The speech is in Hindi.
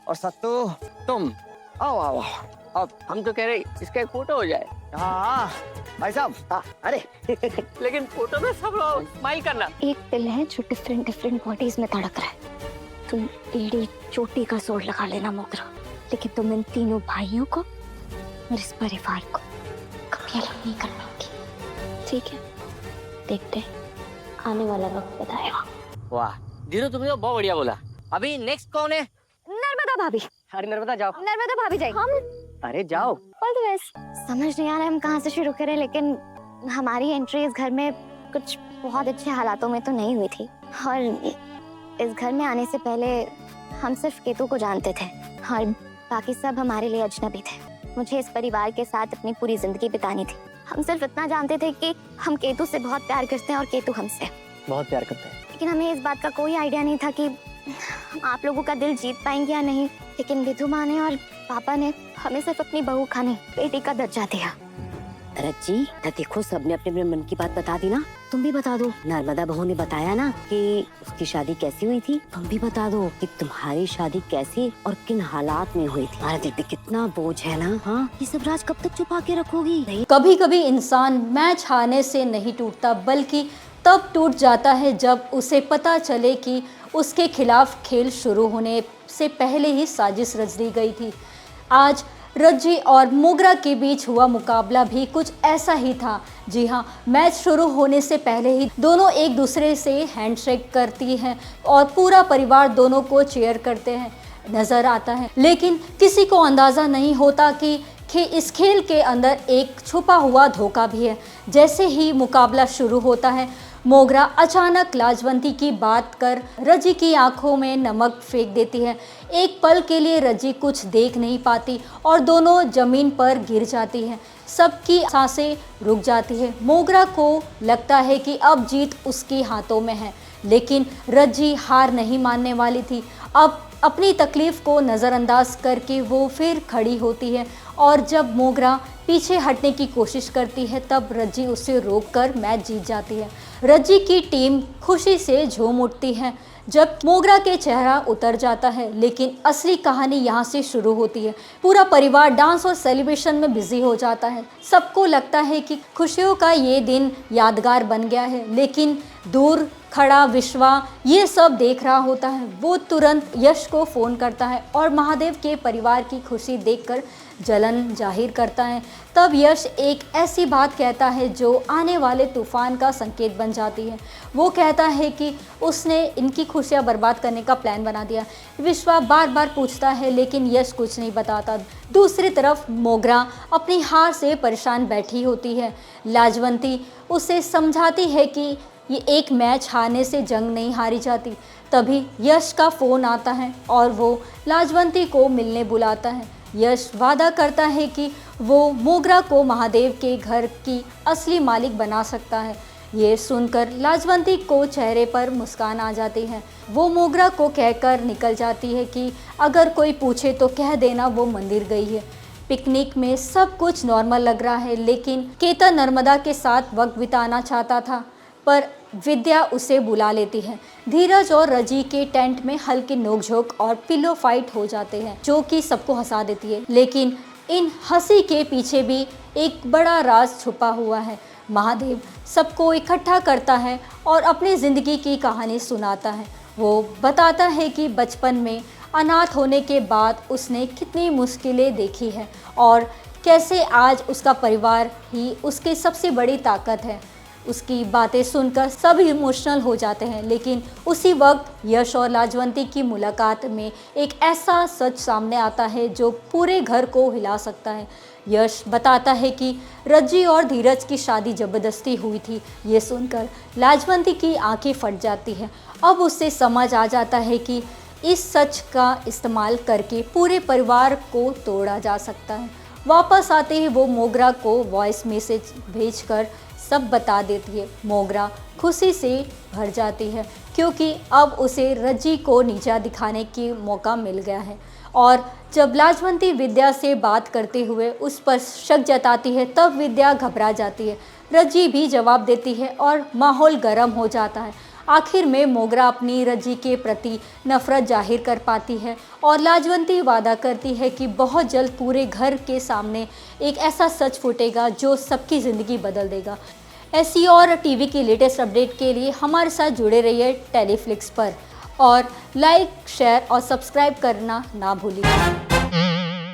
और सत्तू तुम आओ आओ। अब हम तो कह रहे इसका एक फोटो हो जाए। हाँ भाई साहब। अरे लेकिन फोटो में सब लोग स्माइल करना। एक दिल है जो डिफरेंट डिफरेंट बॉडीज में धड़क रहा है। तुम एड़ी चोटी का जोर लगा लेना मोगरा, लेकिन तुम इन तीनों भाइयों को और इस परिवार को कभी अलग नहीं कर पाओगी, ठीक है? देखते हैं, आने वाला वक्त बताएगा। वाह धीरू, तुमने तो बहुत बढ़िया बोला। अभी नेक्स्ट कौन है? नर्मदा भाभी। अरे नर्मदा जाओ। नर्मदा भाभी जाए। हम अरे जाओ। All the best. समझ नहीं आ रहा है हम कहाँ से शुरू करें, लेकिन हमारी एंट्री इस घर में कुछ बहुत अच्छे हालातों में तो नहीं हुई थी। और इस घर में आने से पहले हम सिर्फ केतु को जानते थे और बाकी सब हमारे लिए अजनबी थे। मुझे इस परिवार के साथ अपनी पूरी जिंदगी बितानी थी। हम सिर्फ इतना जानते थे कि हम केतु से बहुत प्यार करते हैं और केतु हमसे बहुत प्यार करते हैं। लेकिन हमें इस बात का कोई आइडिया नहीं था कि आप लोगों का दिल जीत पाएंगे या नहीं। लेकिन विधु माँ ने और पापा ने हमें सिर्फ अपनी बहू का नहीं, बेटी का दर्जा दिया। रज्जी, देखो सबने अपने अपने मन की बात बता दी ना, तुम भी बता दो। नर्मदा बहू ने बताया ना कि उसकी शादी कैसी हुई थी, तुम भी बता दो कि तुम्हारी शादी कैसे और किन हालात में हुई थी। तुम्हारे दिल पे कितना बोझ है ना। हाँ, ये सब राज कब तक छुपा के रखोगी? कभी कभी इंसान मैच हारने से नहीं टूटता, बल्कि तब टूट जाता है जब उसे पता चले कि उसके खिलाफ खेल शुरू होने से पहले ही साजिश रच दी गई थी। आज रज्जी और मोगरा के बीच हुआ मुकाबला भी कुछ ऐसा ही था। जी हाँ, मैच शुरू होने से पहले ही दोनों एक दूसरे से हैंडशेक करती हैं और पूरा परिवार दोनों को चीयर करते हैं नज़र आता है। लेकिन किसी को अंदाज़ा नहीं होता कि इस खेल के अंदर एक छुपा हुआ धोखा भी है। जैसे ही मुकाबला शुरू होता है, मोगरा अचानक लाजवंती की बात कर रज्जी की आंखों में नमक फेंक देती है। एक पल के लिए रज्जी कुछ देख नहीं पाती और दोनों जमीन पर गिर जाती हैं। सबकी सांसें रुक जाती है। मोगरा को लगता है कि अब जीत उसके हाथों में है, लेकिन रज्जी हार नहीं मानने वाली थी। अब अपनी तकलीफ को नज़रअंदाज करके वो फिर खड़ी होती है और जब मोगरा पीछे हटने की कोशिश करती है तब रज्जी उसे रोककर मैच जीत जाती है। रज्जी की टीम खुशी से झूम उठती है जब मोगरा के चेहरा उतर जाता है, लेकिन असली कहानी यहाँ से शुरू होती है। पूरा परिवार डांस और सेलिब्रेशन में बिजी हो जाता है। सबको लगता है कि खुशियों का ये दिन यादगार बन गया है, लेकिन दूर खड़ा विश्वा ये सब देख रहा होता है। वो तुरंत यश को फ़ोन करता है और महादेव के परिवार की खुशी देखकर जलन जाहिर करता है। तब यश एक ऐसी बात कहता है जो आने वाले तूफान का संकेत बन जाती है। वो कहता है कि उसने इनकी खुशियाँ बर्बाद करने का प्लान बना दिया। विश्वा बार बार पूछता है, लेकिन यश कुछ नहीं बताता। दूसरी तरफ मोगरा अपनी हार से परेशान बैठी होती है। लाजवंती उसे समझाती है कि ये एक मैच हारने से जंग नहीं हारी जाती। तभी यश का फ़ोन आता है और वो लाजवंती को मिलने बुलाता है। यश वादा करता है कि वो मोगरा को महादेव के घर की असली मालिक बना सकता है। ये सुनकर लाजवंती को चेहरे पर मुस्कान आ जाती है। वो मोगरा को कहकर निकल जाती है कि अगर कोई पूछे तो कह देना वो मंदिर गई है। पिकनिक में सब कुछ नॉर्मल लग रहा है, लेकिन केतन नर्मदा के साथ वक्त बिताना चाहता था, पर विद्या उसे बुला लेती है। धीरज और रजी के टेंट में हल्की नोकझोंक और पिलो फाइट हो जाते हैं, जो कि सबको हंसा देती है। लेकिन इन हंसी के पीछे भी एक बड़ा राज छुपा हुआ है। महादेव सबको इकट्ठा करता है और अपनी ज़िंदगी की कहानी सुनाता है। वो बताता है कि बचपन में अनाथ होने के बाद उसने कितनी मुश्किलें देखी हैं और कैसे आज उसका परिवार ही उसकी सबसे बड़ी ताकत है। उसकी बातें सुनकर सब इमोशनल हो जाते हैं, लेकिन उसी वक्त यश और लाजवंती की मुलाकात में एक ऐसा सच सामने आता है जो पूरे घर को हिला सकता है। यश बताता है कि रज्जी और धीरज की शादी ज़बरदस्ती हुई थी। ये सुनकर लाजवंती की आंखें फट जाती हैं। अब उससे समझ आ जाता है कि इस सच का इस्तेमाल करके पूरे परिवार को तोड़ा जा सकता है। वापस आते ही वो मोगरा को वॉइस मैसेज भेजकर सब बता देती है। मोगरा खुशी से भर जाती है क्योंकि अब उसे रज्जी को नीचा दिखाने की मौका मिल गया है। और जब लाजवंती विद्या से बात करते हुए उस पर शक जताती है, तब विद्या घबरा जाती है। रज्जी भी जवाब देती है और माहौल गर्म हो जाता है। आखिर में मोगरा अपनी रजी के प्रति नफरत जाहिर कर पाती है और लाजवंती वादा करती है कि बहुत जल्द पूरे घर के सामने एक ऐसा सच फूटेगा जो सबकी ज़िंदगी बदल देगा। ऐसी और टीवी की लेटेस्ट अपडेट के लिए हमारे साथ जुड़े रहिए टेलीफ्लिक्स पर और लाइक, शेयर और सब्सक्राइब करना ना भूलिए।